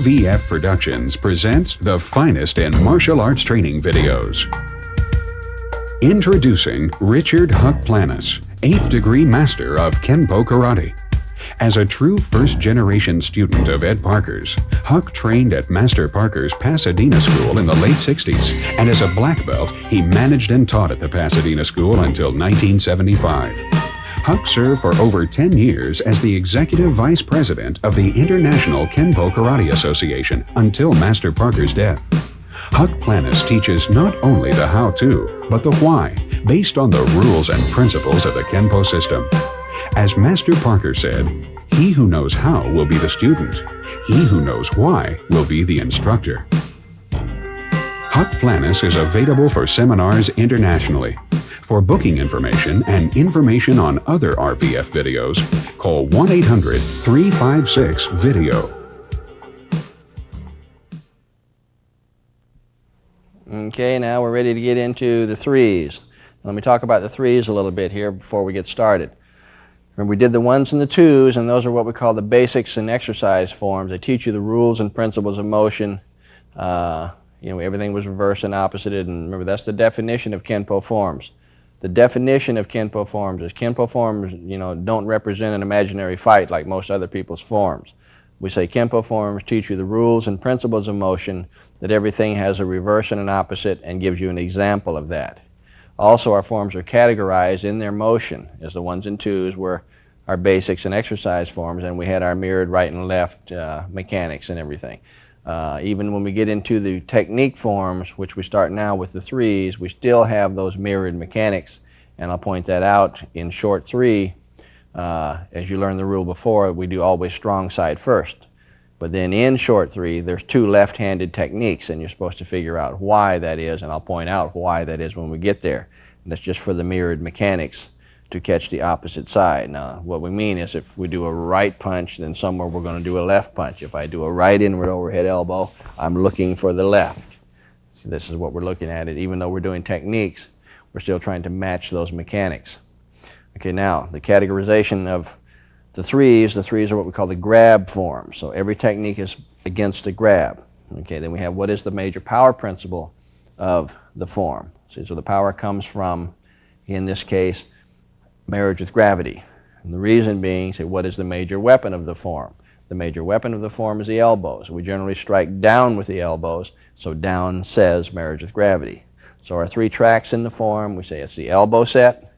RVF Productions presents the finest in martial arts training videos. Introducing Richard Huk Planas, 8th degree master of Kempo karate. As a true first-generation student of Ed Parker's, Huk trained at Master Parker's Pasadena School in the late 60s, and as a black belt, he managed and taught at the Pasadena School until 1975. Huk served for over 10 years as the Executive Vice President of the International Kempo Karate Association until Master Parker's death. Huk Planas teaches not only the how-to, but the why, based on the rules and principles of the Kempo system. As Master Parker said, "He who knows how will be the student. He who knows why will be the instructor." Huk Planas is available for seminars internationally. For booking information and information on other RVF videos, call 1-800-356-VIDEO. Okay, now we're ready to get into the threes. Let me talk about the threes a little bit here before we get started. Remember, we did the ones and the twos, and those are what we call the basics and exercise forms. They teach you the rules and principles of motion. Everything was reversed and opposited, and remember, that's the definition of Kempo forms. The definition of Kempo forms is Kempo forms, don't represent an imaginary fight like most other people's forms. We say Kempo forms teach you the rules and principles of motion, that everything has a reverse and an opposite, and gives you an example of that. Also, our forms are categorized in their motion, as the ones and twos were our basics and exercise forms, and we had our mirrored right and left mechanics and everything. Even when we get into the technique forms, which we start now with the threes, we still have those mirrored mechanics, and I'll point that out in short three. As you learned the rule before, we do always strong side first. But then in short three, there's two left-handed techniques, and you're supposed to figure out why that is, and I'll point out why that is when we get there. And that's just for the mirrored mechanics to catch the opposite side. Now, what we mean is if we do a right punch, then somewhere we're going to do a left punch. If I do a right inward overhead elbow, I'm looking for the left. So this is what we're looking at. Even though we're doing techniques, we're still trying to match those mechanics. Okay, now, the categorization of the threes are what we call the grab form. So every technique is against a grab. Okay, then we have what is the major power principle of the form. So the power comes from, in this case, marriage with gravity. And the reason being, say, what is the major weapon of the form? The major weapon of the form is the elbows. We generally strike down with the elbows, so down says marriage with gravity. So our three tracks in the form, we say it's the elbow set,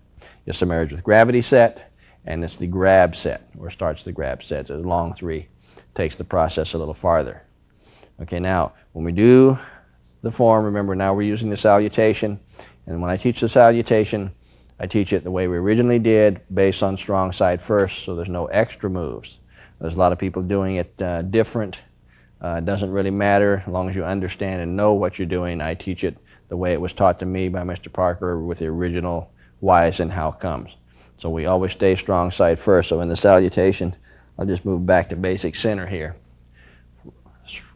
it's the marriage with gravity set, and it's the grab set, or starts the grab set. So the long three takes the process a little farther. Okay, now, when we do the form, remember now we're using the salutation, and when I teach the salutation, I teach it the way we originally did, based on strong side first, so there's no extra moves. There's a lot of people doing it different. It doesn't really matter, as long as you understand and know what you're doing. I teach it the way it was taught to me by Mr. Parker with the original whys and how comes. So we always stay strong side first. So in the salutation, I'll just move back to basic center here.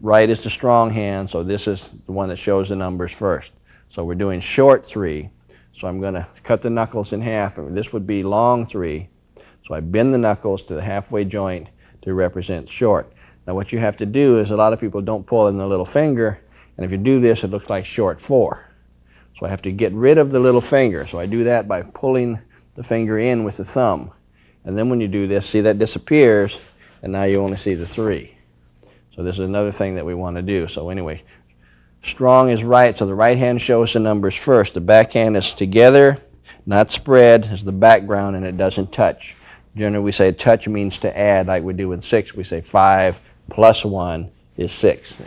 Right is the strong hand, so this is the one that shows the numbers first. So we're doing short three. So I'm going to cut the knuckles in half. This would be long three. So I bend the knuckles to the halfway joint to represent short. Now what you have to do is, a lot of people don't pull in the little finger, and if you do this, it looks like short four. So I have to get rid of the little finger. So I do that by pulling the finger in with the thumb. And then when you do this, see that disappears, and now you only see the three. So this is another thing that we want to do. So anyway, strong is right, so the right hand shows the numbers first. The back hand is together, not spread, as the background, and it doesn't touch. Generally we say touch means to add, like we do in 6. We say 5 plus 1 is 6.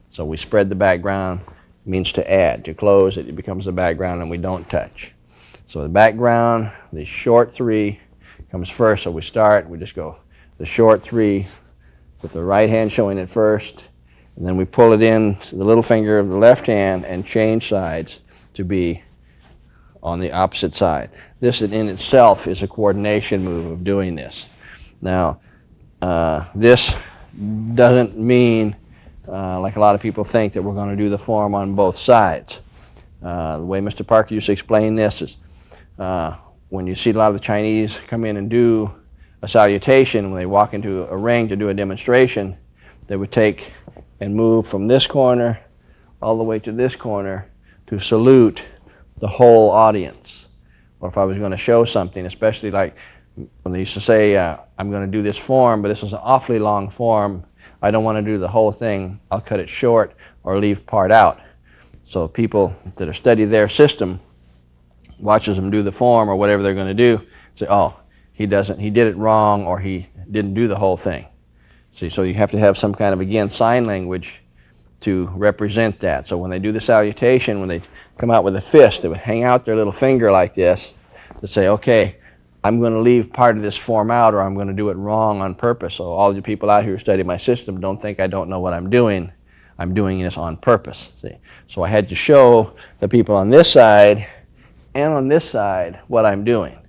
So we spread the background, means to add. To close it, it becomes the background, and we don't touch. So the background, the short three comes first, so we just go the short three with the right hand showing it first, and then we pull it in to the little finger of the left hand and change sides to be on the opposite side. This in itself is a coordination move of doing this. Now, this doesn't mean, like a lot of people think, that we're going to do the form on both sides. The way Mr. Parker used to explain this is, when you see a lot of the Chinese come in and do a salutation, when they walk into a ring to do a demonstration, they would take and move from this corner all the way to this corner to salute the whole audience. Or if I was going to show something, especially like when they used to say, I'm going to do this form, but this is an awfully long form, I don't want to do the whole thing, I'll cut it short or leave part out. So people that are study their system, watches them do the form or whatever they're going to do, say, oh, he did it wrong, or he didn't do the whole thing. See, so you have to have some kind of, again, sign language to represent that. So when they do the salutation, when they come out with a fist, they would hang out their little finger like this to say, okay, I'm going to leave part of this form out, or I'm going to do it wrong on purpose. So all the people out here who study my system don't think I don't know what I'm doing. I'm doing this on purpose. See? So I had to show the people on this side and on this side what I'm doing.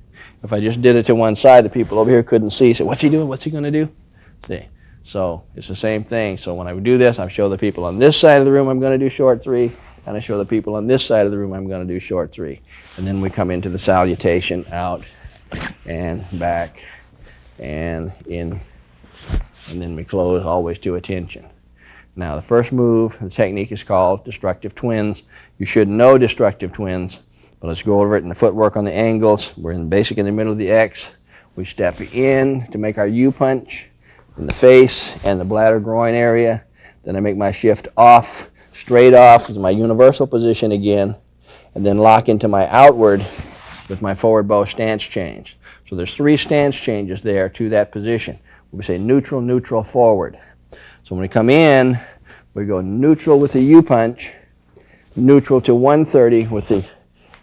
If I just did it to one side, the people over here couldn't see. So what's he doing? What's he going to do? See? So it's the same thing. So when I would do this, I show the people on this side of the room I'm going to do short 3, and I show the people on this side of the room I'm going to do short 3. And then we come into the salutation, out and back and in, and then we close always to attention. Now the first move, the technique is called destructive twins. You should know destructive twins, but let's go over it in the footwork on the angles. We're in basic in the middle of the X. We step in to make our U punch in the face and the bladder groin area. Then I make my shift off, straight off is my universal position again, and then lock into my outward with my forward bow stance change. So there's 3 stance changes there to that position. We say neutral, neutral, forward. So when we come in, we go neutral with the U punch, neutral to 130 with the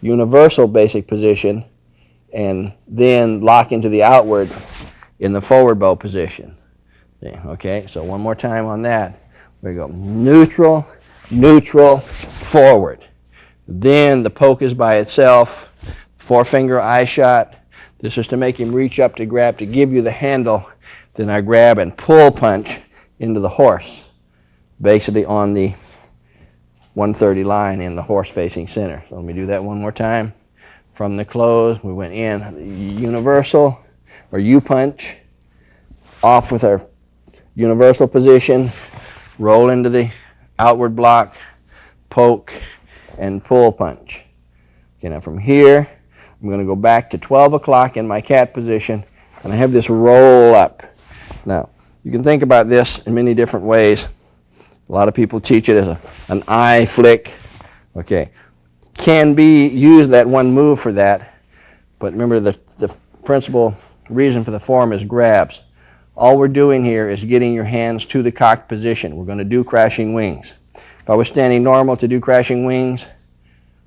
universal basic position, and then lock into the outward in the forward bow position. Okay, so one more time on that. We go neutral, neutral, forward. Then the poke is by itself, 4-finger eye shot. This is to make him reach up to grab, to give you the handle. Then I grab and pull punch into the horse, basically on the 130 line in the horse facing center. So let me do that one more time. From the close, we went in, the universal or U punch, off with our universal position, roll into the outward block, poke, and pull punch. Okay, now from here, I'm going to go back to 12 o'clock in my cat position, and I have this roll up. Now, you can think about this in many different ways. A lot of people teach it as an eye flick. Okay, can be used that one move for that, but remember the principal reason for the form is grabs. All we're doing here is getting your hands to the cocked position. We're going to do crashing wings. If I was standing normal to do crashing wings,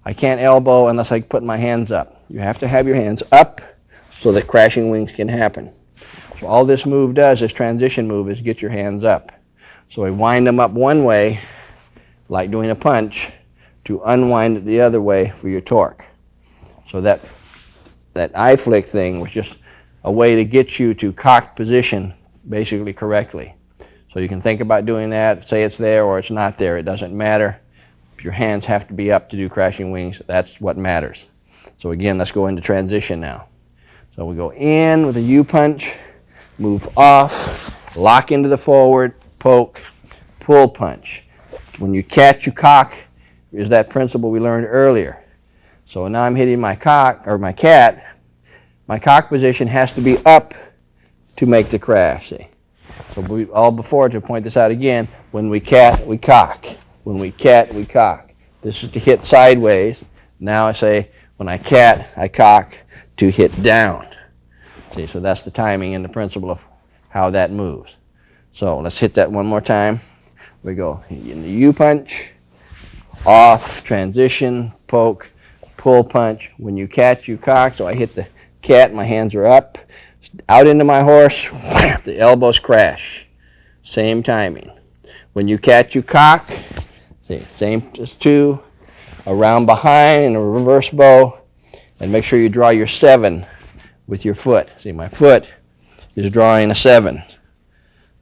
I can't elbow unless I put my hands up. You have to have your hands up so that crashing wings can happen. So all this move does, this transition move, is get your hands up. So we wind them up one way, like doing a punch, to unwind it the other way for your torque. So that eye flick thing was just a way to get you to cocked position basically correctly. So you can think about doing that, say it's there or it's not there, it doesn't matter. If your hands have to be up to do crashing wings, that's what matters. So again, let's go into transition now. So we go in with a U punch, move off, lock into the forward, poke, pull punch. When you catch, you cock, is that principle we learned earlier. So now I'm hitting my cock, or my cat. My cock position has to be up to make the crash, see. So all before, to point this out again, when we cat, we cock. When we cat, we cock. This is to hit sideways. Now I say, when I cat, I cock to hit down. See, so that's the timing and the principle of how that moves. So let's hit that one more time. We go in the U punch, off, transition, poke, pull punch. When you cat, you cock. So I hit the cat, my hands are up, out into my horse, the elbows crash. Same timing. When you cat, you cock. See, same as 2. Around behind in a reverse bow, and make sure you draw your 7 with your foot. See, my foot is drawing a 7.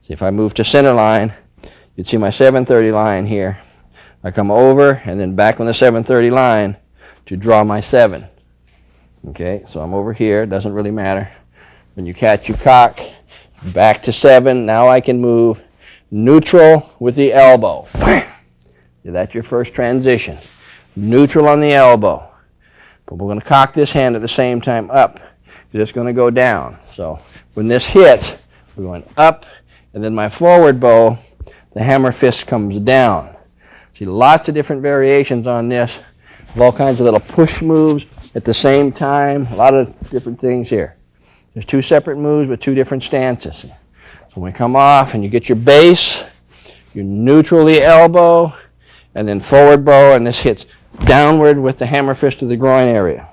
See, if I move to center line, you'd see my 730 line here. I come over and then back on the 730 line to draw my 7. Okay, so I'm over here, doesn't really matter. When you catch, you cock, back to 7, now I can move. neutral with the elbow. That's your first transition. Neutral on the elbow. But we're going to cock this hand at the same time up. It's going to go down. So when this hits, we're going up, and then my forward bow, the hammer fist comes down. See, lots of different variations on this, with all kinds of little push moves at the same time, a lot of different things here. There's two separate moves with two different stances. So when we come off and you get your base, you neutral the elbow, and then forward bow, and this hits downward with the hammer fist to the groin area.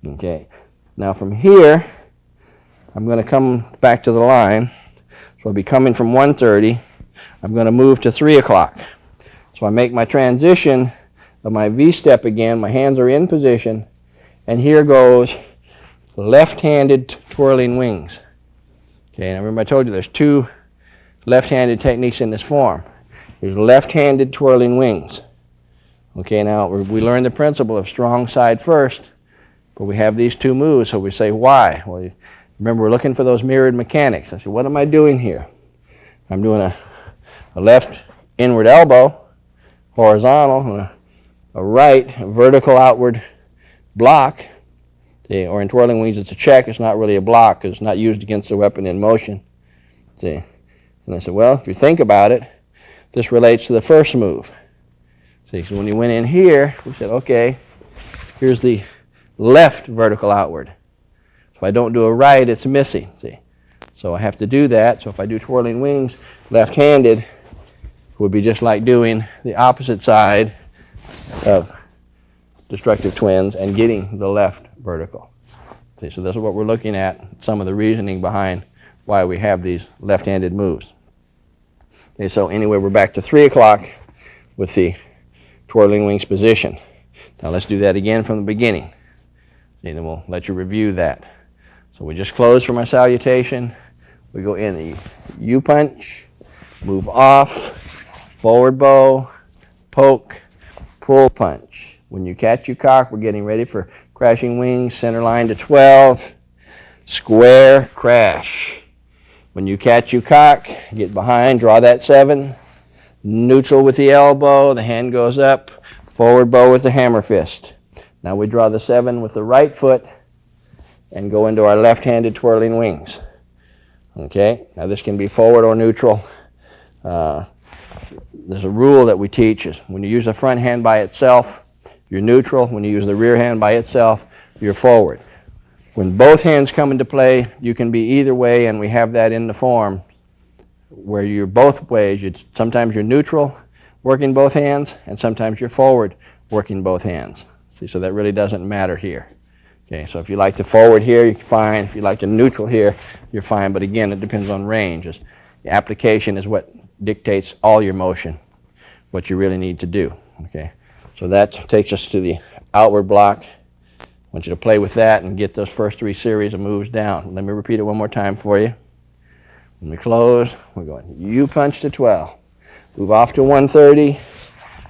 Okay, now from here, I'm going to come back to the line. So I'll be coming from 1:30. I'm going to move to 3 o'clock. So I make my transition of my V-step again. My hands are in position, and here goes left-handed twirling wings. Okay, now remember I told you there's two left-handed techniques in this form. There's left-handed twirling wings. Okay, now we learned the principle of strong side first, but we have these two moves, so we say why? Well, remember, we're looking for those mirrored mechanics. I said, what am I doing here? I'm doing a left inward elbow, horizontal, and a right vertical outward block. See, or in twirling wings, it's a check. It's not really a block because it's not used against the weapon in motion. See, and I said, well, if you think about it, this relates to the first move. See, so when you went in here, we said, okay, here's the left vertical outward. If I don't do a right, it's missing, see. So I have to do that. So if I do twirling wings left-handed, it would be just like doing the opposite side of destructive twins and getting the left vertical. See, so this is what we're looking at, some of the reasoning behind why we have these left-handed moves. Okay, so anyway, we're back to 3 o'clock with the twirling wings position. Now let's do that again from the beginning. And then we'll let you review that. So we just close from our salutation. We go in the U-punch, move off, forward bow, poke, pull punch. When you catch, you cock. We're getting ready for crashing wings, center line to 12, square, crash. When you catch, you cock, get behind, draw that 7, neutral with the elbow, the hand goes up, forward bow with the hammer fist. Now we draw the 7 with the right foot and go into our left-handed twirling wings. Okay, now this can be forward or neutral. There's a rule that we teach is when you use the front hand by itself, you're neutral. When you use the rear hand by itself, you're forward. When both hands come into play, you can be either way, and we have that in the form where you're both ways. Sometimes you're neutral, working both hands, and sometimes you're forward, working both hands. See, so that really doesn't matter here. Okay, so if you like to forward here, you're fine. If you like to neutral here, you're fine. But again, it depends on range. The application is what dictates all your motion, what you really need to do. Okay, so that takes us to the outward block. I want you to play with that and get those first 3 series of moves down. Let me repeat it one more time for you. When we close, we're going U-punch to 12. Move off to 130.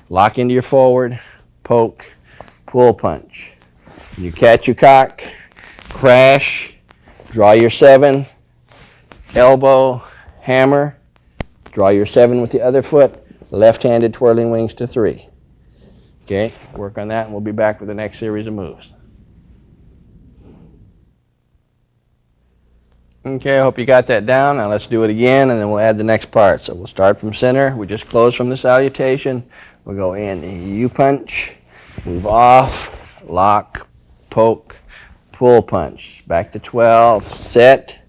Lock into your forward. Poke. Pull punch. When you catch, you cock. Crash. Draw your 7. Elbow. Hammer. Draw your 7 with the other foot. Left-handed twirling wings to 3. Okay, work on that and we'll be back with the next series of moves. Okay, I hope you got that down. Now let's do it again and then we'll add the next part. So we'll start from center. We just close from the salutation. We'll go in U-punch, move off, lock, poke, pull punch. Back to 12, set,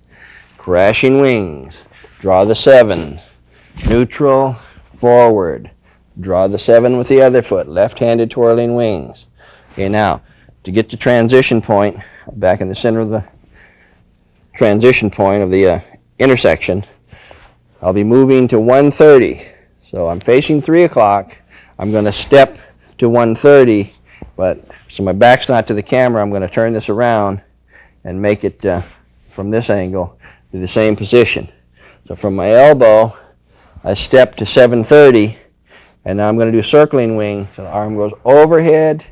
crashing wings. Draw the 7, neutral, forward. Draw the 7 with the other foot, left-handed twirling wings. Okay, now to get to transition point, back in the center of the transition point of the intersection, I'll be moving to 130. So I'm facing 3 o'clock. I'm going to step to 130, but so my back's not to the camera, I'm going to turn this around and make it from this angle to the same position. So from my elbow, I step to 730, and now I'm going to do circling wing. So the arm goes overhead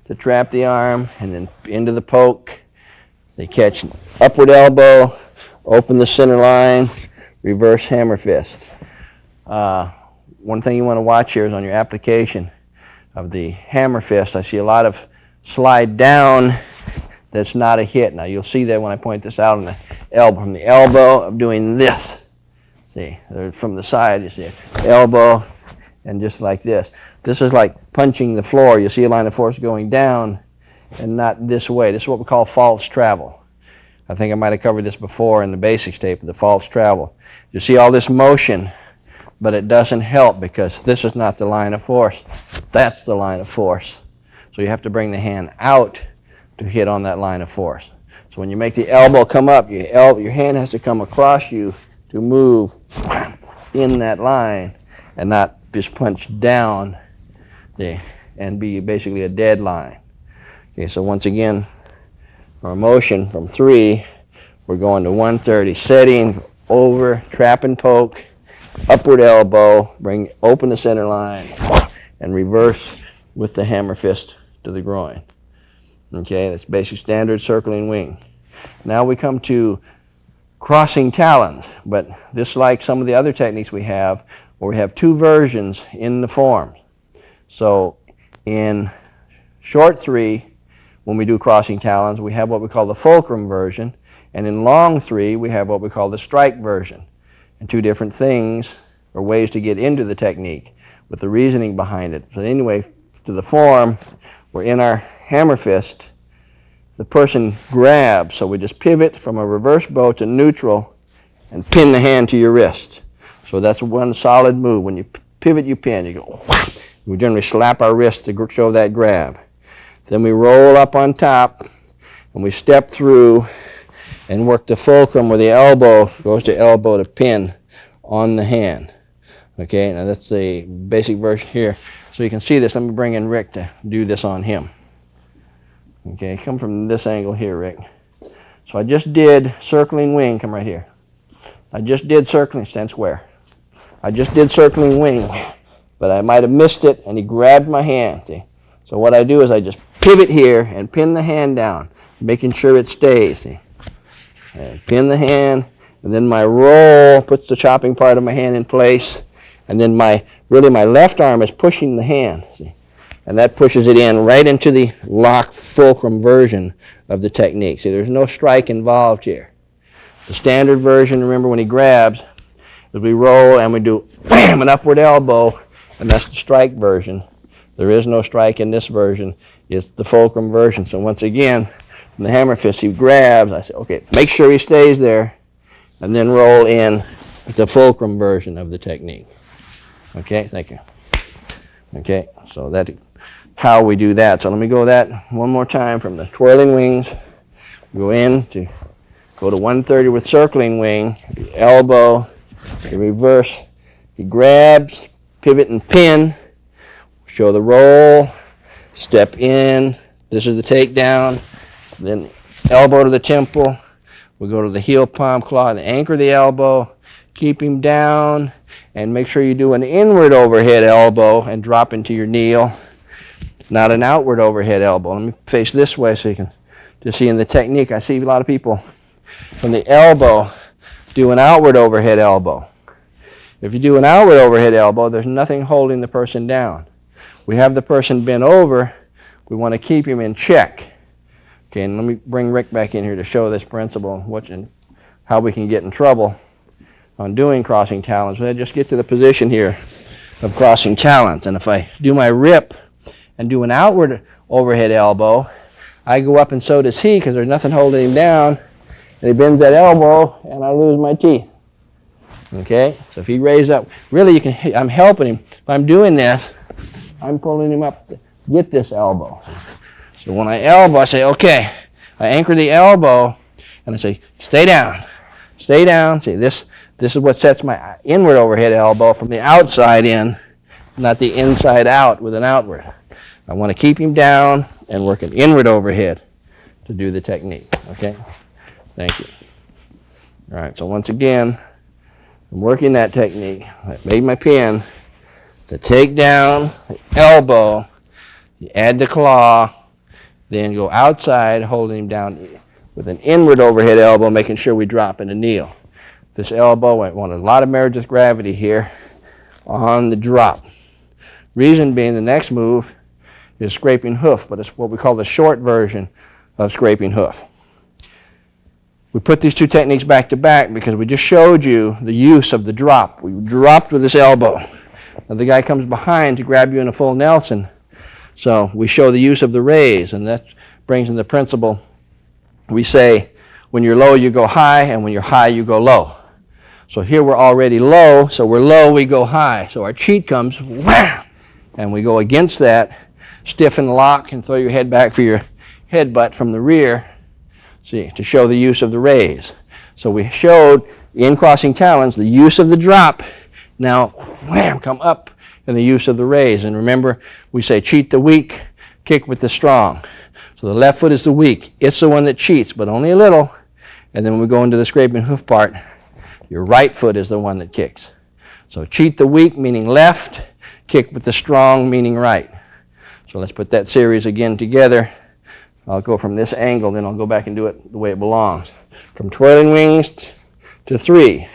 to trap the arm, and then into the poke. They catch upward elbow, open the center line, reverse hammer fist. One thing you want to watch here is on your application of the hammer fist. I see a lot of slide down that's not a hit. Now you'll see that when I point this out on the elbow. From the elbow, I'm doing this. See, from the side, you see it. Elbow, and just like this. This is like punching the floor. You see a line of force going down and not this way. This is what we call false travel. I think I might have covered this before in the basics tape, the false travel. You see all this motion, but it doesn't help because this is not the line of force. That's the line of force. So you have to bring the hand out to hit on that line of force. So when you make the elbow come up, your hand has to come across you to move in that line and not just punch down and be basically a dead line. Okay, so once again, our motion from 3, we're going to 130, setting, over, trap and poke, upward elbow, open the center line, and reverse with the hammer fist to the groin. Okay, that's basic standard circling wing. Now we come to crossing talons, but this, like some of the other techniques we have, where we have 2 versions in the form. So in short 3, when we do crossing talons, we have what we call the fulcrum version, and in long 3, we have what we call the strike version. And 2 different things or ways to get into the technique with the reasoning behind it. So anyway, to the form, we're in our hammer fist. The person grabs, so we just pivot from a reverse bow to neutral and pin the hand to your wrist. So that's one solid move. When you pivot, you pin. You go. We generally slap our wrist to show that grab. Then we roll up on top and we step through and work the fulcrum where the elbow goes to elbow to pin on the hand. Okay, now that's the basic version here. So you can see this. Let me bring in Rick to do this on him. Okay, come from this angle here, Rick. So I just did circling wing. Come right here. I just did circling, stand square. I just did circling wing, but I might have missed it, and he grabbed my hand. See? So what I do is I just pivot here and pin the hand down, making sure it stays. See? And pin the hand, and then my roll puts the chopping part of my hand in place, and then my left arm is pushing the hand. See? And that pushes it in right into the lock fulcrum version of the technique. See, there's no strike involved here. The standard version, remember when he grabs, is we roll and we do bam, an upward elbow, and that's the strike version. There is no strike in this version. It's the fulcrum version. So once again, from the hammer fist, he grabs. I say, okay, make sure he stays there, and then roll in the fulcrum version of the technique. Okay, thank you. Okay, so that's how we do that. So let me go that one more time from the twirling wings. Go to 130 with circling wing, the elbow, the reverse. He grabs, pivot and pin, show the roll, step in. This is the takedown. Then elbow to the temple. We go to the heel palm claw and anchor the elbow, keep him down, and make sure you do an inward overhead elbow and drop into your kneel, not an outward overhead elbow. Let me face this way so you can just see in the technique. I see a lot of people from the elbow do an outward overhead elbow. If you do an outward overhead elbow, there's nothing holding the person down. We have the person bent over. We want to keep him in check. Okay, and let me bring Rick back in here to show this principle and how we can get in trouble on doing crossing talons. We'll just get to the position here of crossing talons. And if I do my rip and do an outward overhead elbow, I go up and so does he because there's nothing holding him down. And he bends that elbow and I lose my teeth. Okay, so if he raises up, really I'm helping him. If I'm doing this, I'm pulling him up to get this elbow. So when I elbow, I say, okay, I anchor the elbow and I say, stay down, stay down. See, this is what sets my inward overhead elbow from the outside in, not the inside out with an outward. I want to keep him down and work an inward overhead to do the technique, okay? Thank you. All right, so once again, I'm working that technique. I made my pin, the takedown, the elbow, you add the claw, then go outside, holding him down with an inward overhead elbow, making sure we drop in a kneel. This elbow, I want a lot of merit with gravity here. on the drop. Reason being, the next move is scraping hoof, but it's what we call the short version of scraping hoof. We put these two techniques back to back because we just showed you the use of the drop. We dropped with this elbow. Now the guy comes behind to grab you in a full Nelson. So we show the use of the raise, and that brings in the principle. We say when you're low, you go high, and when you're high, you go low. So here we're already low, so we're low, we go high. So our cheat comes, wham, and we go against that, stiffen, lock, and throw your head back for your headbutt from the rear, see, to show the use of the raise. So we showed in crossing talons the use of the drop. Now, wham, come up in the use of the raise. And remember, we say cheat the weak, kick with the strong. So the left foot is the weak. It's the one that cheats, but only a little. And then when we go into the scraping hoof part, your right foot is the one that kicks. So cheat the weak, meaning left, kick with the strong, meaning right. So let's put that series again together. I'll go from this angle, then I'll go back and do it the way it belongs. From twirling wings to 3.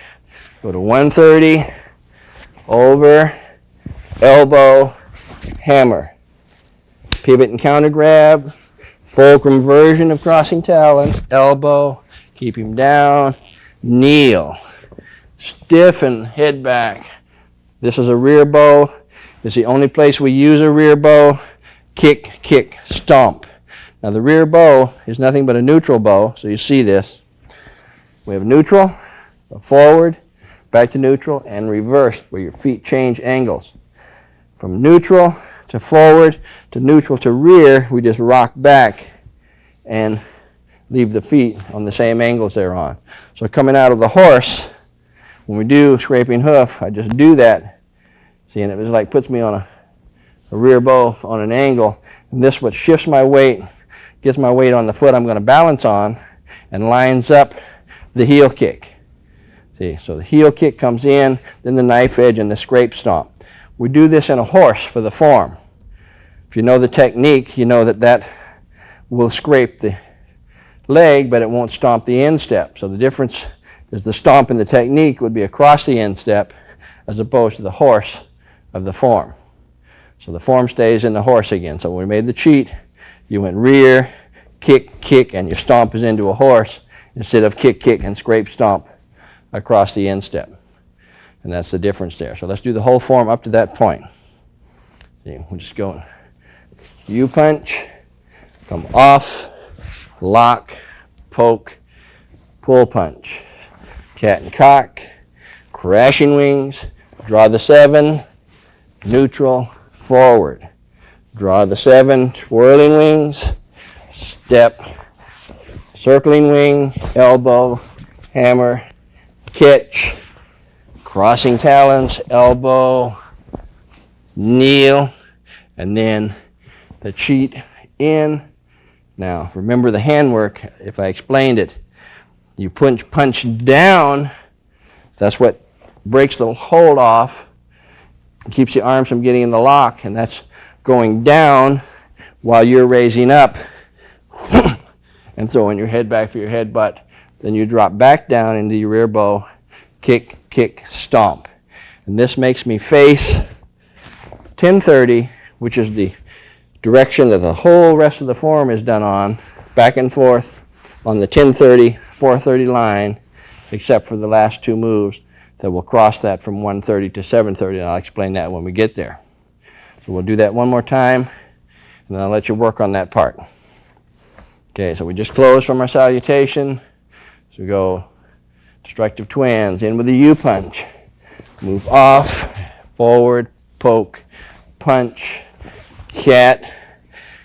Go to 130, over, elbow, hammer. Pivot and counter grab, fulcrum version of crossing talons, elbow, keep him down, kneel, stiffen, head back. This is a rear bow. It's the only place we use a rear bow. Kick, kick, stomp. Now the rear bow is nothing but a neutral bow, so you see this. We have neutral, a forward, back to neutral, and reversed, where your feet change angles. From neutral to forward to neutral to rear, we just rock back and leave the feet on the same angles they're on. So coming out of the horse, when we do scraping hoof, I just do that. See, and it was like puts me on a rear bow on an angle, and this what shifts my weight, gets my weight on the foot I'm going to balance on, and lines up the heel kick. See, so the heel kick comes in, then the knife edge and the scrape stomp. We do this in a horse for the form. If you know the technique, you know that that will scrape the leg, but it won't stomp the instep. So the difference is the stomp in the technique would be across the instep as opposed to the horse of the form. So the form stays in the horse again. So when we made the cheat, you went rear, kick, kick, and your stomp is into a horse instead of kick, kick, and scrape, stomp across the instep. And that's the difference there. So let's do the whole form up to that point. See, we'll just go U-punch, come off, lock, poke, pull punch, cat and cock, crashing wings, draw the 7, neutral, forward, draw the 7, twirling wings, step, circling wing, elbow, hammer, catch, crossing talons, elbow, kneel, and then the cheat in. Now, remember the handwork, if I explained it. You punch down, that's what breaks the hold off, keeps the arms from getting in the lock, and that's going down while you're raising up and throwing your head back for your headbutt. Then you drop back down into your rear bow, kick, kick, stomp. And this makes me face 1030, which is the direction that the whole rest of the form is done on, back and forth on the 1030, 430 line, except for the last 2 moves that will cross that from 130 to 730, and I'll explain that when we get there. So we'll do that one more time, and then I'll let you work on that part. Okay, so we just closed from our salutation. So we go destructive twins, in with the U-punch. Move off, forward, poke, punch, cat,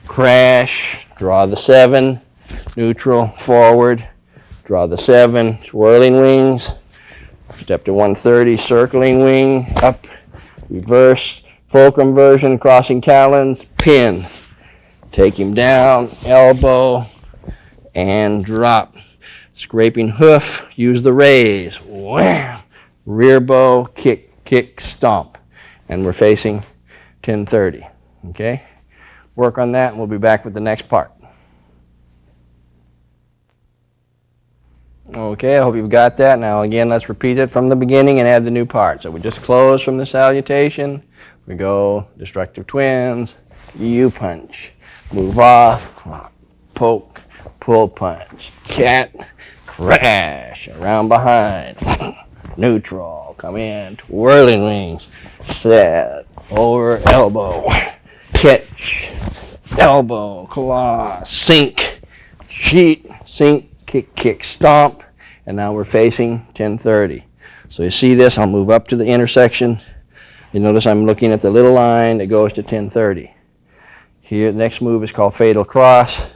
crash, draw the 7, neutral, forward, draw the 7, twirling wings, step to 130, circling wing, up, reverse, fulcrum version, crossing talons, pin. Take him down, elbow, and drop. Scraping hoof, use the raise, wham, rear bow, kick, kick, stomp. And we're facing 1030, okay? Work on that and we'll be back with the next part. Okay, I hope you've got that. Now again, let's repeat it from the beginning and add the new part. So we just close from the salutation. We go destructive twins, U-punch, move off, poke, pull punch, cat, crash, around behind, neutral, come in, twirling wings, set, over, elbow, catch, elbow, claw, sink, sheet, sink, kick, kick, stomp, and now we're facing 1030. So you see this, I'll move up to the intersection. You notice I'm looking at the little line that goes to 1030. Here, the next move is called fatal cross.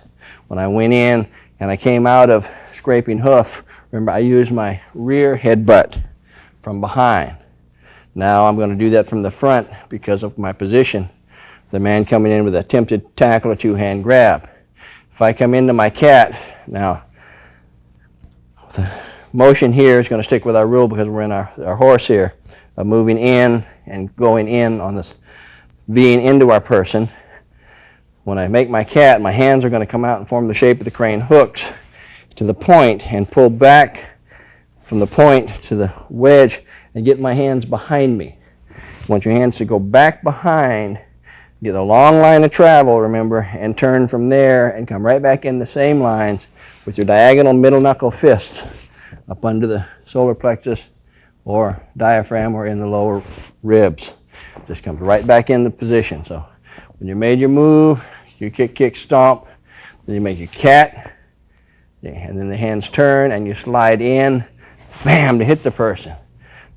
When I went in and I came out of scraping hoof, remember I used my rear headbutt from behind. Now I'm going to do that from the front because of my position. The man coming in with an attempted tackle or two-hand grab. If I come into my cat, now the motion here is going to stick with our rule because we're in our horse here, of moving in and going in on this, being into our person. When I make my cat, my hands are going to come out and form the shape of the crane hooks to the point and pull back from the point to the wedge and get my hands behind me. I want your hands to go back behind, get a long line of travel, remember, and turn from there and come right back in the same lines with your diagonal middle knuckle fists up under the solar plexus or diaphragm or in the lower ribs. Just comes right back into position. So when you made your move, you kick, kick, stomp, then you make your cat, and then the hands turn and you slide in, bam, to hit the person.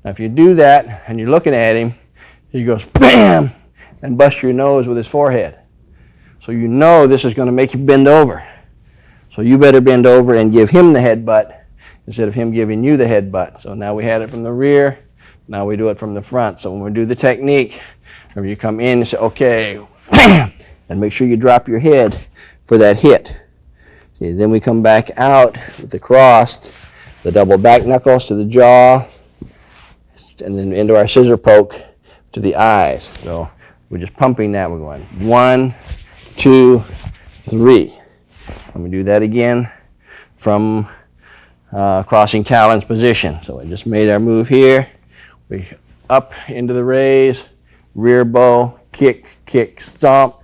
Now if you do that and you're looking at him, he goes bam and busts your nose with his forehead. So you know this is going to make you bend over. So you better bend over and give him the headbutt instead of him giving you the headbutt. So now we had it from the rear, now we do it from the front. So when we do the technique, remember you come in and say, okay, and make sure you drop your head for that hit. See, then we come back out with the crossed, the double back knuckles to the jaw, and then into our scissor poke to the eyes. So we're just pumping that. We're going 1, 2, 3. Let me do that again from crossing talons position. So we just made our move here. We up into the raise, rear bow, kick, kick, stomp.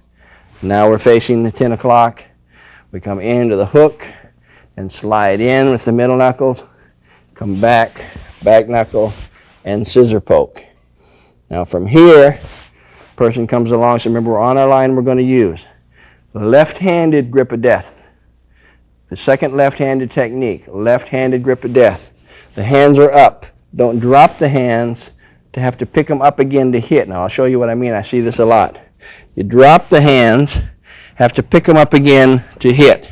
Now we're facing the 10 o'clock. We come into the hook and slide in with the middle knuckles. Come back, back knuckle, and scissor poke. Now from here, person comes along. So remember, we're on our line we're going to use. Left-handed grip of death. The second left-handed technique, left-handed grip of death. The hands are up. Don't drop the hands to have to pick them up again to hit. Now I'll show you what I mean. I see this a lot. You drop the hands, have to pick them up again to hit.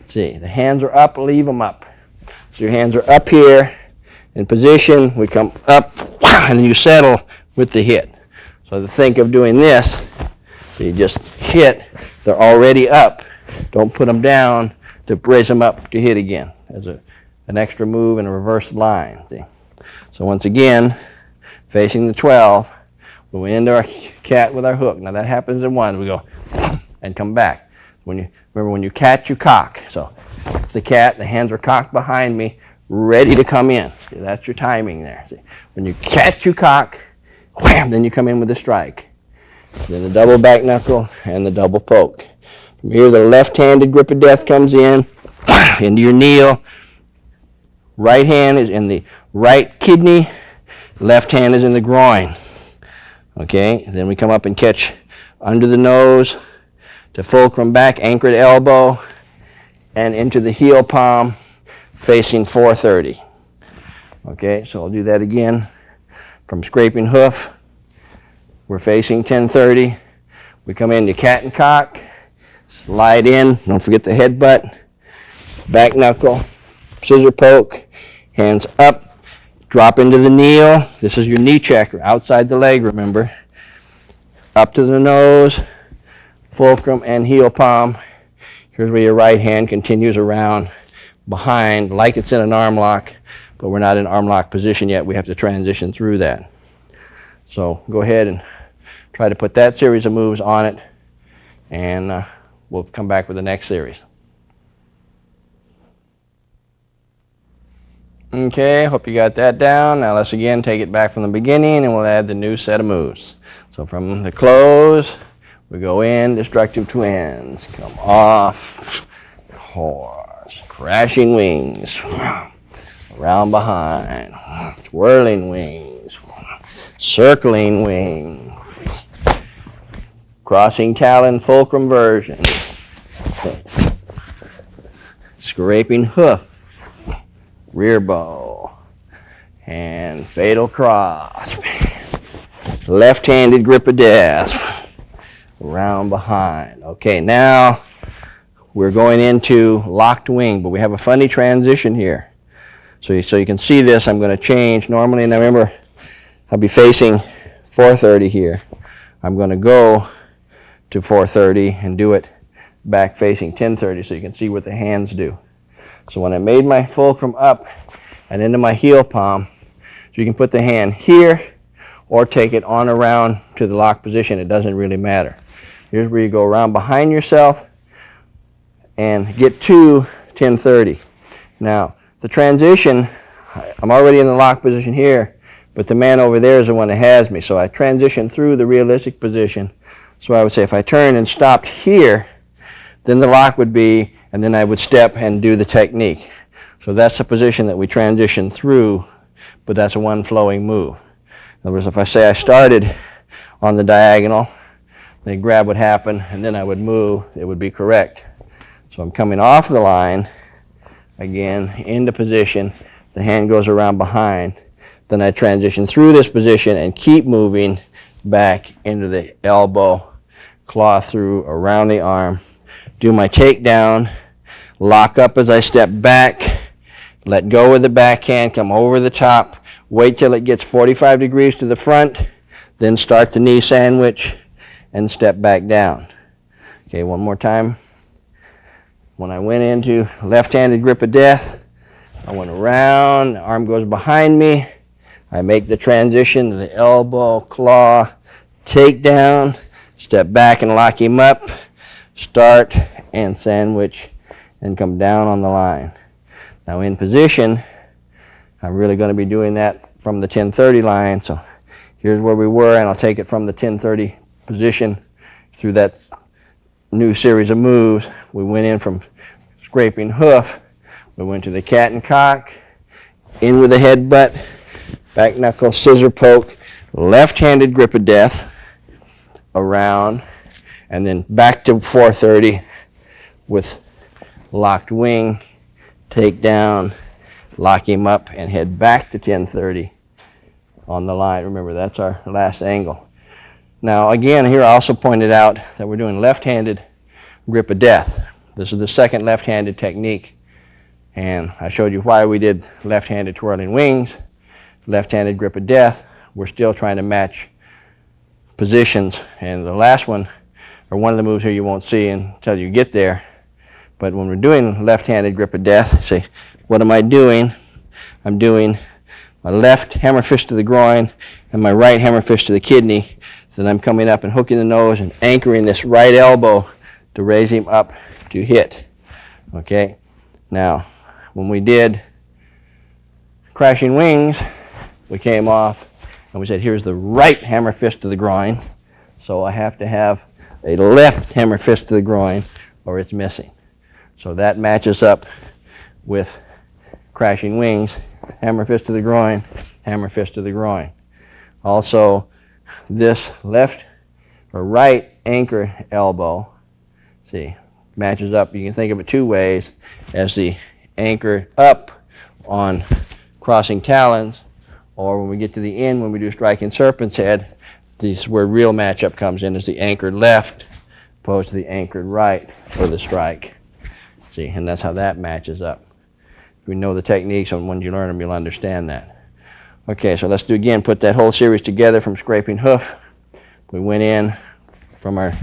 See, the hands are up, leave them up. So your hands are up here in position. We come up, and then you settle with the hit. So to think of doing this, so you just hit, they're already up. Don't put them down to raise them up to hit again as an extra move in a reversed line. See? So once again, facing the 12, we went into our cat with our hook. Now that happens in one. We go and come back. Remember when you cat, you cock. So the cat, the hands are cocked behind me, ready to come in. See, that's your timing there. See? When you cat, you cock, wham, then you come in with a strike. Then the double back knuckle and the double poke. From here, the left-handed grip of death comes in, into your kneel. Right hand is in the right kidney, left hand is in the groin. Okay, then we come up and catch under the nose to fulcrum back, anchored elbow, and into the heel palm, facing 430. Okay, so I'll do that again. From scraping hoof, we're facing 1030. We come into cat and cock, slide in, don't forget the headbutt, back knuckle, scissor poke, hands up, drop into the kneel. This is your knee checker, outside the leg, remember. Up to the nose, fulcrum and heel palm. Here's where your right hand continues around behind, like it's in an arm lock, but we're not in arm lock position yet. We have to transition through that. So go ahead and try to put that series of moves on it, and we'll come back with the next series. Okay, hope you got that down. Now let's again take it back from the beginning and we'll add the new set of moves. So from the close, we go in, destructive twins. Come off, horse, crashing wings. Around behind, twirling wings, circling wing, crossing talon fulcrum version, scraping hoof, rear bow, and fatal cross, left-handed grip of death, around behind. Okay, now we're going into locked wing, but we have a funny transition here. So you can see this, I'm going to change normally, and remember, I'll be facing 430 here. I'm going to go to 430 and do it back facing 1030 so you can see what the hands do. So when I made my fulcrum up and into my heel palm, so you can put the hand here or take it on around to the lock position, it doesn't really matter. Here's where you go around behind yourself and get to 1030. Now, the transition, I'm already in the lock position here, but the man over there is the one that has me. So I transition through the realistic position. So I would say if I turned and stopped here, then the lock would be, and then I would step and do the technique. So that's the position that we transition through, but that's a one flowing move. In other words, if I say I started on the diagonal, then grab would happen, and then I would move, it would be correct. So I'm coming off the line, again, into position, the hand goes around behind, then I transition through this position and keep moving back into the elbow, claw through, around the arm, do my takedown, lock up as I step back, let go with the backhand, come over the top, wait till it gets 45 degrees to the front, then start the knee sandwich and step back down. Okay, one more time. When I went into left-handed grip of death, I went around, the arm goes behind me, I make the transition to the elbow, claw, takedown, step back and lock him up, start and sandwich, and come down on the line. Now in position, I'm really going to be doing that from the 1030 line, so here's where we were, and I'll take it from the 1030 position through that new series of moves. We went in from scraping hoof, we went to the cat and cock, in with the headbutt, back knuckle, scissor poke, left-handed grip of death, around, and then back to 430 with locked wing, take down, lock him up, and head back to 1030 on the line. Remember, that's our last angle. Now again, here I also pointed out that we're doing left-handed grip of death. This is the second left-handed technique, and I showed you why we did left-handed twirling wings, left-handed grip of death. We're still trying to match positions, and the last one, or one of the moves here you won't see until you get there, but when we're doing left-handed grip of death, say, what am I doing? I'm doing my left hammer fist to the groin and my right hammer fist to the kidney. Then I'm coming up and hooking the nose and anchoring this right elbow to raise him up to hit. Okay? Now, when we did crashing wings, we came off and we said, here's the right hammer fist to the groin. So I have to have a left hammer fist to the groin or it's missing. So that matches up with crashing wings, hammer fist to the groin, hammer fist to the groin. Also, this left or right anchor elbow, see, matches up. You can think of it two ways, as the anchor up on crossing talons, or when we get to the end, when we do striking serpent's head, this is where real matchup comes in, is the anchored left opposed to the anchored right for the strike. See, and that's how that matches up. If we know the techniques and when you learn them, you'll understand that. Okay, so let's do again, put that whole series together from scraping hoof. We went in from our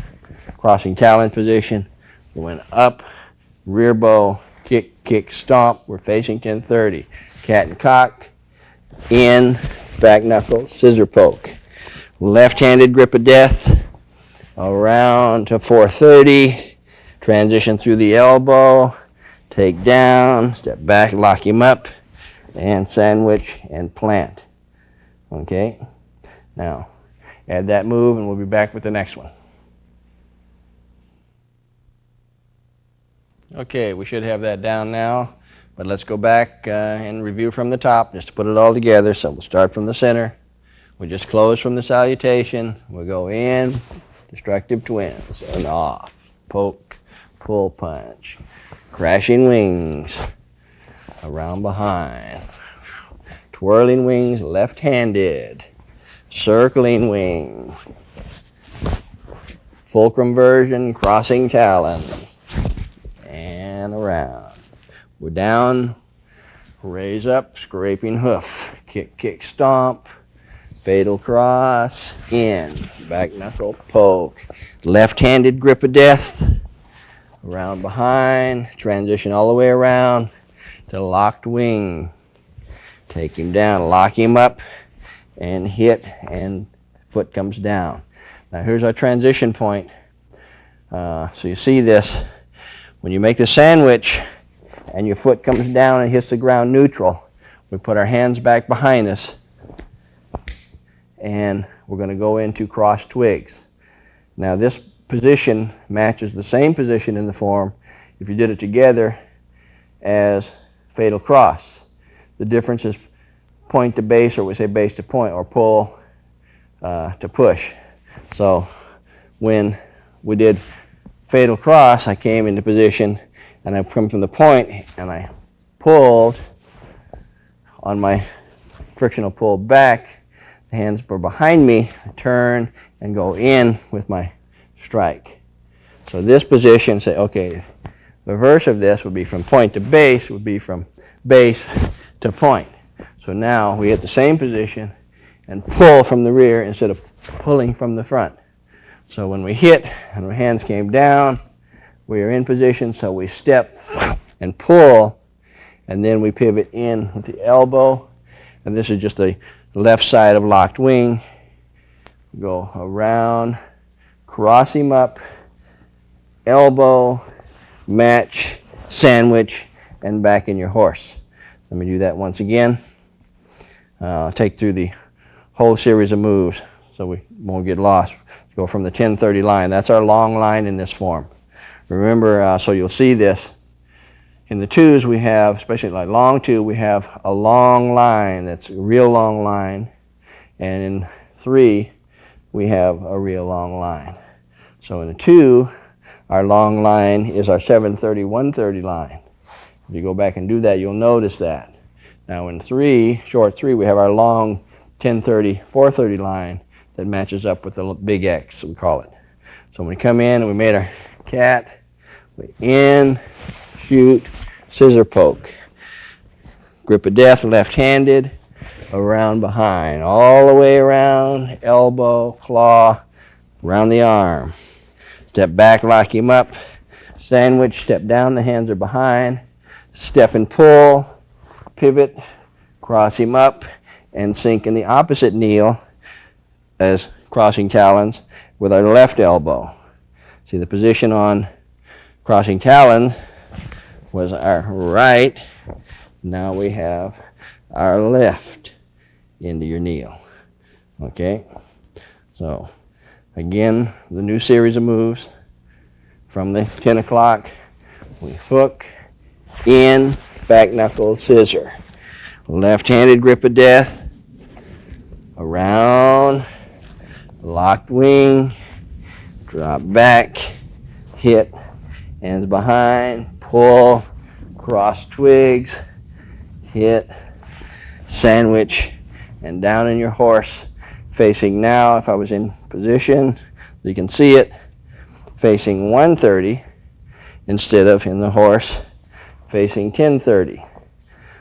crossing talon position. We went up, rear bow, kick, kick, stomp. We're facing 1030. Cat and cock, in, back knuckle, scissor poke. Left-handed grip of death, around to 430. Transition through the elbow, take down, step back, lock him up, and sandwich and plant. Okay, now add that move and we'll be back with the next one. Okay, we should have that down now, but let's go back and review from the top just to put it all together. So we'll start from the center. We just close from the salutation. We'll go in, destructive twins, and off. Poke, pull, punch. Crashing wings, around behind. Twirling wings, left-handed. Circling wing. Fulcrum version, crossing talons. And around. We're down, raise up, scraping hoof. Kick, kick, stomp. Fatal cross, in, back knuckle, poke. Left-handed grip of death, around behind, transition all the way around to locked wing. Take him down, lock him up, and hit, and foot comes down. Now here's our transition point. So you see this, when you make the sandwich and your foot comes down and hits the ground neutral, we put our hands back behind us, and we're going to go into cross twigs. Now this position matches the same position in the form if you did it together as fatal cross. The difference is point to base, or we say base to point, or pull to push. So when we did fatal cross, I came into position and I come from the point and I pulled on my frictional pull back. The hands were behind me, turn and go in with my strike. So this position, say, okay, the reverse of this would be from point to base, would be from base to point. So now we hit the same position and pull from the rear instead of pulling from the front. So when we hit and our hands came down, we are in position, so we step and pull, and then we pivot in with the elbow. And this is just the left side of locked wing. Go around, cross him up, elbow, match, sandwich, and back in your horse. Let me do that once again. Take through the whole series of moves so we won't get lost. Go from the 10-30 line. That's our long line in this form. Remember, so you'll see this. In the twos, we have, especially like long two, we have a long line. That's a real long line. And in three, we have a real long line. So in the two, our long line is our 7-30, 1-30 line. If you go back and do that, you'll notice that. Now in three, short three, we have our long 10-30, 4-30 line that matches up with the big X, we call it. So when we come in and we made our cat, we in, shoot, scissor poke. Grip of death, left-handed, around behind, all the way around, elbow, claw, around the arm. Step back, lock him up, sandwich, step down, the hands are behind, step and pull, pivot, cross him up, and sink in the opposite kneel as crossing talons with our left elbow. See, the position on crossing talons was our right. Now we have our left into your kneel. Okay? So, again, the new series of moves. From the 10 o'clock, we hook, in, back knuckle, scissor. Left-handed grip of death, around, locked wing, drop back, hit, hands behind, pull, cross twigs, hit, sandwich, and down in your horse, facing now, if I was in position, you can see it, facing 130 instead of in the horse, facing 1030.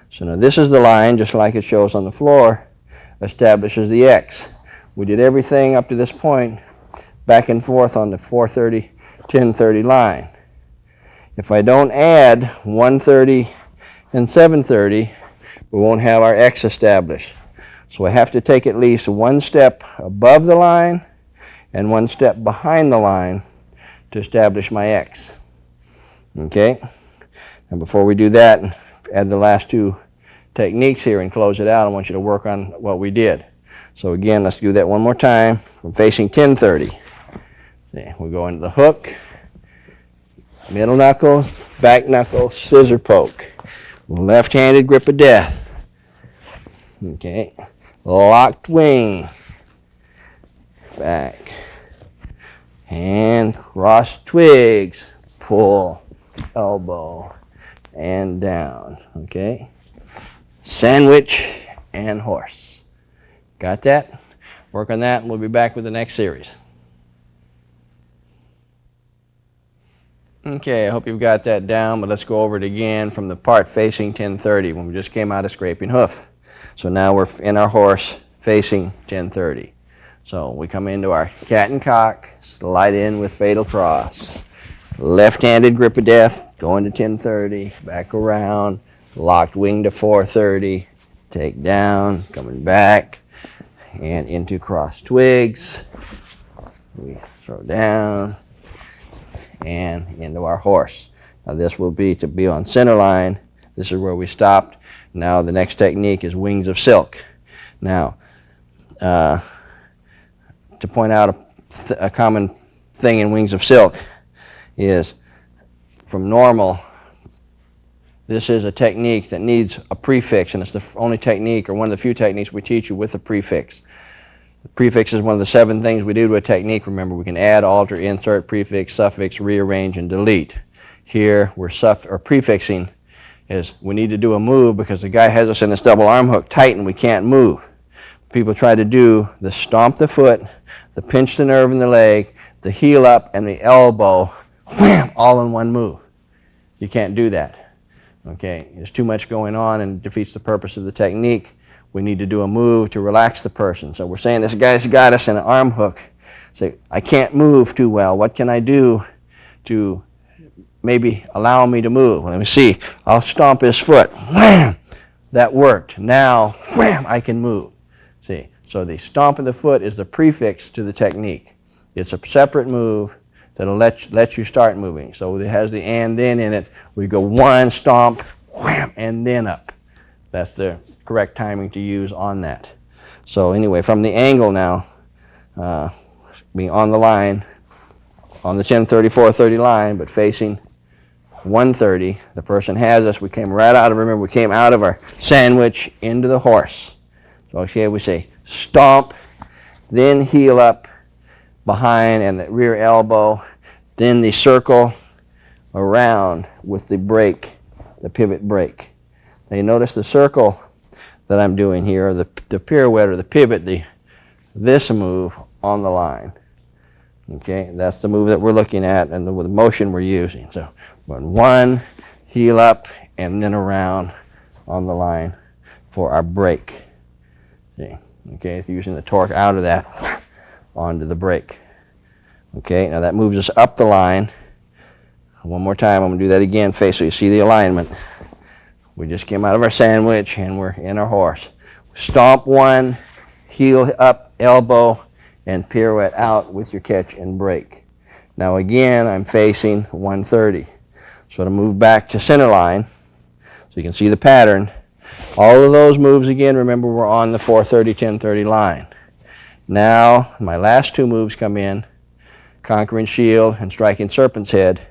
So now this is the line, just like it shows on the floor, establishes the X. We did everything up to this point back and forth on the 430, 1030 line. If I don't add 130 and 730, we won't have our X established. So I have to take at least one step above the line and one step behind the line to establish my X. Okay? And before we do that, add the last two techniques here and close it out, I want you to work on what we did. So again, let's do that one more time. I'm facing 10-30. See, we go into the hook, middle knuckle, back knuckle, scissor poke, left-handed grip of death. Okay, locked wing, back, and cross twigs, pull, elbow, and down. Okay, sandwich and horse. Got that? Work on that and we'll be back with the next series. Okay, I hope you've got that down, but let's go over it again from the part facing 10-30 when we just came out of scraping hoof. So now we're in our horse facing 10-30. So we come into our cat and cock, slide in with fatal cross. Left-handed grip of death, going to 10-30, back around, locked wing to 4-30, take down, coming back, and into cross twigs. We throw down, and into our horse. Now this will be to be on center line. This is where we stopped. Now the next technique is wings of silk. Now, to point out a common thing in wings of silk is from normal, this is a technique that needs a prefix, and it's the only technique or one of the few techniques we teach you with a prefix. The prefix is one of the 7 things we do to a technique. Remember, we can add, alter, insert, prefix, suffix, rearrange, and delete. Here, we're prefixing is we need to do a move because the guy has us in this double arm hook tight and we can't move. People try to do the stomp the foot, the pinch the nerve in the leg, the heel up, and the elbow, wham, all in one move. You can't do that. Okay, there's too much going on and defeats the purpose of the technique. We need to do a move to relax the person. So we're saying this guy's got us in an arm hook. Say, I can't move too well. What can I do to maybe allow me to move? Let me see. I'll stomp his foot. Wham! That worked. Now, wham, I can move. See, so the stomp of the foot is the prefix to the technique. It's a separate move that'll let you start moving. So it has the and then in it. We go one, stomp, wham, and then up. That's the correct timing to use on that. So anyway, from the angle now, being on the line, on the 10-30-4-30 line, but facing 130, the person has us. We came right out of, remember, we came out of our sandwich into the horse. So here we say stomp, then heel up behind and the rear elbow, then the circle around with the break, the pivot break. Now you notice the circle that I'm doing here, the pirouette or the pivot, this move on the line. Okay, that's the move that we're looking at and the motion we're using. So one, heel up, and then around on the line for our break. See, okay, it's using the torque out of that onto the break. Okay, now that moves us up the line. One more time, I'm going to do that again, face so you see the alignment. We just came out of our sandwich and we're in our horse. Stomp one, heel up, elbow, and pirouette out with your catch and break. Now again, I'm facing 130. So to move back to center line, so you can see the pattern. All of those moves again, remember we're on the 430-1030 line. Now my last 2 moves come in, conquering shield and striking serpent's head.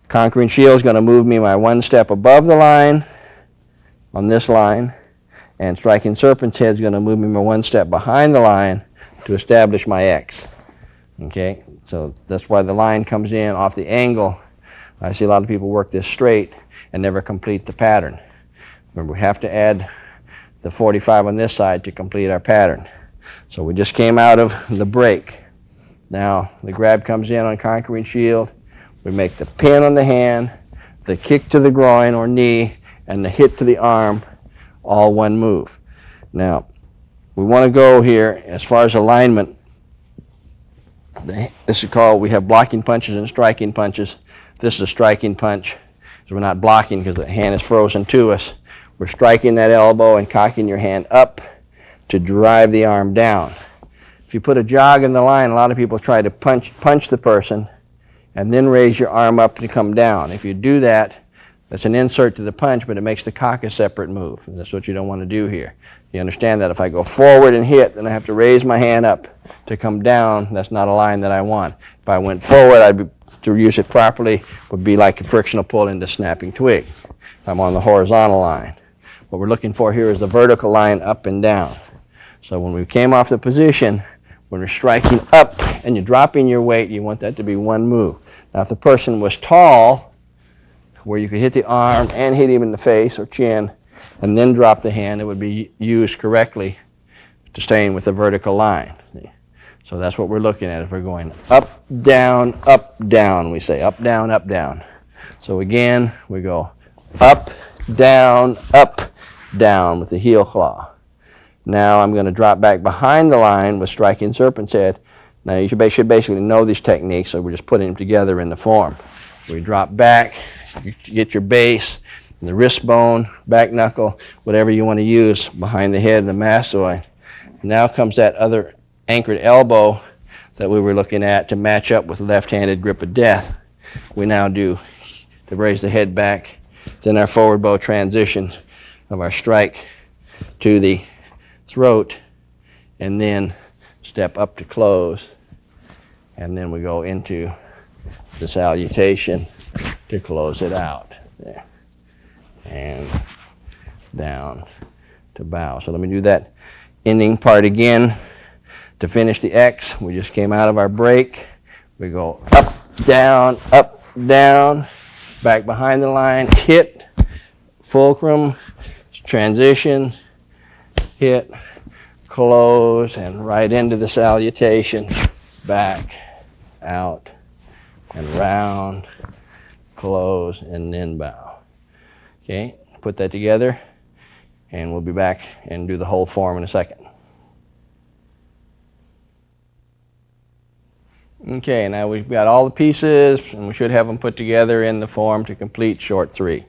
Conquering shield is going to move me my 1 step above the line on this line, and striking serpent's head is going to move me my 1 step behind the line to establish my X. Okay, so that's why the line comes in off the angle. I see a lot of people work this straight and never complete the pattern. Remember, we have to add the 45 on this side to complete our pattern. So we just came out of the break. Now the grab comes in on conquering shield. We make the pin on the hand, the kick to the groin or knee, and the hit to the arm, all one move. Now, we want to go here as far as alignment. This is called, we have blocking punches and striking punches. This is a striking punch, so we're not blocking because the hand is frozen to us. We're striking that elbow and cocking your hand up to drive the arm down. If you put a jog in the line, a lot of people try to punch the person and then raise your arm up to come down. If you do that, That's an insert to the punch, but it makes the cock a separate move. And that's what you don't want to do here. You understand that if I go forward and hit, then I have to raise my hand up to come down. That's not a line that I want. If I went forward, to use it properly, would be like a frictional pull into snapping twig. If I'm on the horizontal line. What we're looking for here is the vertical line up and down. So when we came off the position, when we're striking up and you're dropping your weight, you want that to be one move. Now if the person was tall, where you could hit the arm and hit him in the face or chin, and then drop the hand, it would be used correctly to staying with the vertical line. So that's what we're looking at. If we're going up, down, we say up, down, up, down. So again, we go up, down, with the heel claw. Now I'm going to drop back behind the line with striking serpent's head. Now you should basically know these techniques, so we're just putting them together in the form. We drop back, you get your base, the wrist bone, back knuckle, whatever you want to use behind the head of the massoid. Now comes that other anchored elbow that we were looking at to match up with left-handed grip of death. We now do to raise the head back, then our forward bow transition of our strike to the throat, and then step up to close, and then we go into the salutation to close it out. There. And down to bow. So let me do that ending part again. To finish the X, we just came out of our break. We go up, down, back behind the line, hit, fulcrum, transition, hit, close, and right into the salutation, back, out, and round, close, and then bow. Okay, put that together, and we'll be back and do the whole form in a second. Okay, now we've got all the pieces, and we should have them put together in the form to complete short 3.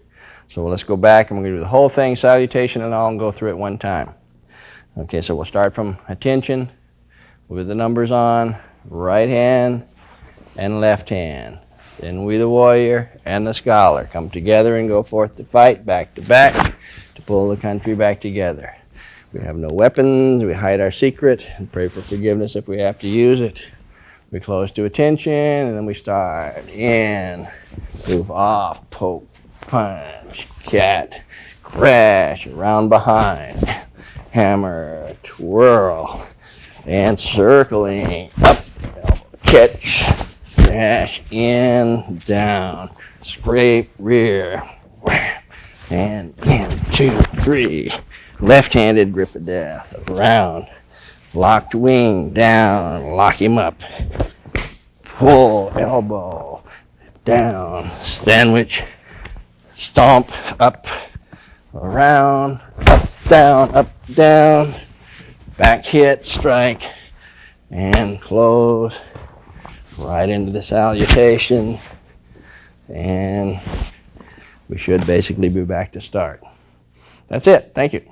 So let's go back, and we're going to do the whole thing, salutation and all, and go through it one time. Okay, so we'll start from attention with the numbers on, right hand and left hand. Then we, the warrior, and the scholar come together and go forth to fight, back, to pull the country back together. We have no weapons, we hide our secret, and pray for forgiveness if we have to use it. We close to attention, and then we start in, move off, poke, punch, cat, crash, around behind, hammer, twirl, and circling, up, elbow, catch, dash, in, down, scrape, rear, and in, 2, 3, left-handed grip of death, around, locked wing, down, lock him up, pull, elbow, down, sandwich, stomp, up, around, up, down, back hit, strike, and close, right into the salutation, and we should basically be back to start. That's it. Thank you.